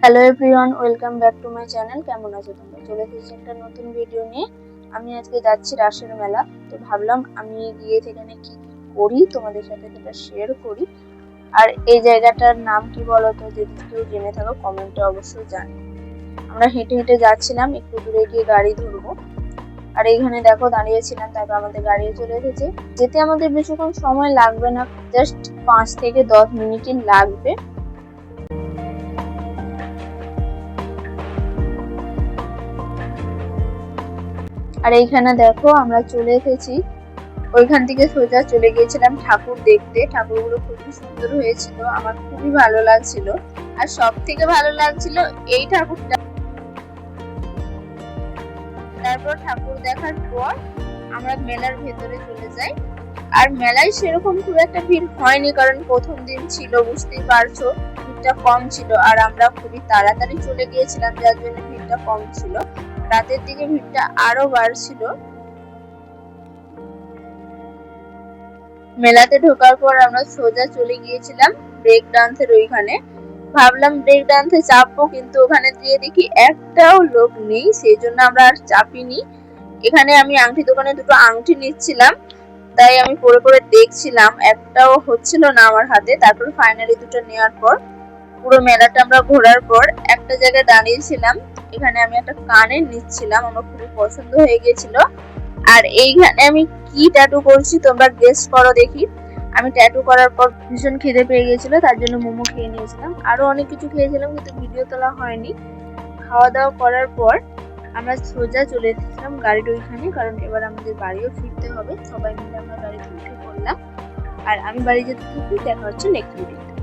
Hello everyone, welcome back to my channel. কেমন আছো তোমরা? চলে এসেছি একটা নতুন ভিডিও নিয়ে। আমি আজকে যাচ্ছি রাসের মেলা, তো ভাবলাম আমি গিয়ে সেখানে কি করি তোমাদের সাথে সেটা শেয়ার করি। আর এই জায়গাটার নাম কি বলো তো, যদি কেউ জেনে থাকো কমেন্টে অবশ্যই জানি। আমরা হেঁটে হেঁটে যাচ্ছিলাম, একটু দূরে গিয়ে গাড়ি ধরবো। আর এইখানে দেখো দাঁড়িয়েছিলাম, তারপর আমাদের গাড়ি চলে এসেছে। যেতে আমাদের বেশিক্ষণ সময় লাগবে না, জাস্ট 5 থেকে 10 মিনিটই লাগবে। আর এইখানে দেখো আমরা চলে এসেছি। ওইখান থেকে সোজা চলে গিয়েছিলাম ঠাকুর দেখতে। ঠাকুরগুলো খুবই সুন্দর হয়েছিল, আমার খুবই ভালো লাগছিল। আর সব থেকে ভালো লাগছিল এই ঠাকুরটা। তারপর ঠাকুর দেখার পর আমরা মেলার ভেতরে চলে যাই। আর মেলায় সেরকম খুব একটা ভিড় হয়নি, কারণ প্রথম দিন ছিল, বুঝতেই পারছো ভিড়টা কম ছিল। আর আমরা খুবই তাড়াতাড়ি চলে গিয়েছিলাম, যার জন্য ভিড়টা কম ছিল। রাতের দিকে ভিড়টা আরো বাড়ছিল। মেলাতে ঢোকার পর আমরা সোজা চলে গিয়েছিলাম ব্রেক ডান্সের ওইখানে। ভাবলাম ব্রেক ডান্সে চাপবো, কিন্তু ওখানে গিয়ে দেখি একটাও লোক নেই, সেই জন্য আমরা আর চাপিনি। এখানে আমি আংটি দোকানে দুটো আংটি নিচ্ছিলাম, তাই আমি পরে পরে দেখছিলাম, একটাও হচ্ছিল না আমার হাতে। তারপর ফাইনালি দুটো নেওয়ার পর পুরো মেলাটা আমরা ঘোরার পর একটা জায়গায় দাঁড়িয়েছিলাম। এখানে আমি একটা কানের নিচ্ছিলাম, আমার খুবই পছন্দ হয়ে গেছিল। আর এইখানে আমি কি ট্যাটু করছি তোমরা গেস করো দেখি। আমি ট্যাটু করার পর ভীষণ খিদে পেয়ে গেছিল, তার জন্য মোমো খেয়ে নিয়েছিলাম, আরো অনেক কিছু খেয়েছিলাম, কিন্তু ভিডিও তোলা হয়নি। খাওয়া দাওয়া করার পর আমরা সোজা চলে এসেছিলাম গাড়ির ওইখানে, কারণ এবার আমাদের বাড়িও ফিরতে হবে। সবাই মিলে আমরা গাড়িতে উঠে পড়লাম। আর আমি বাড়ি যেতে থাকি, দেখা হচ্ছে নেক্সট ভিডিও।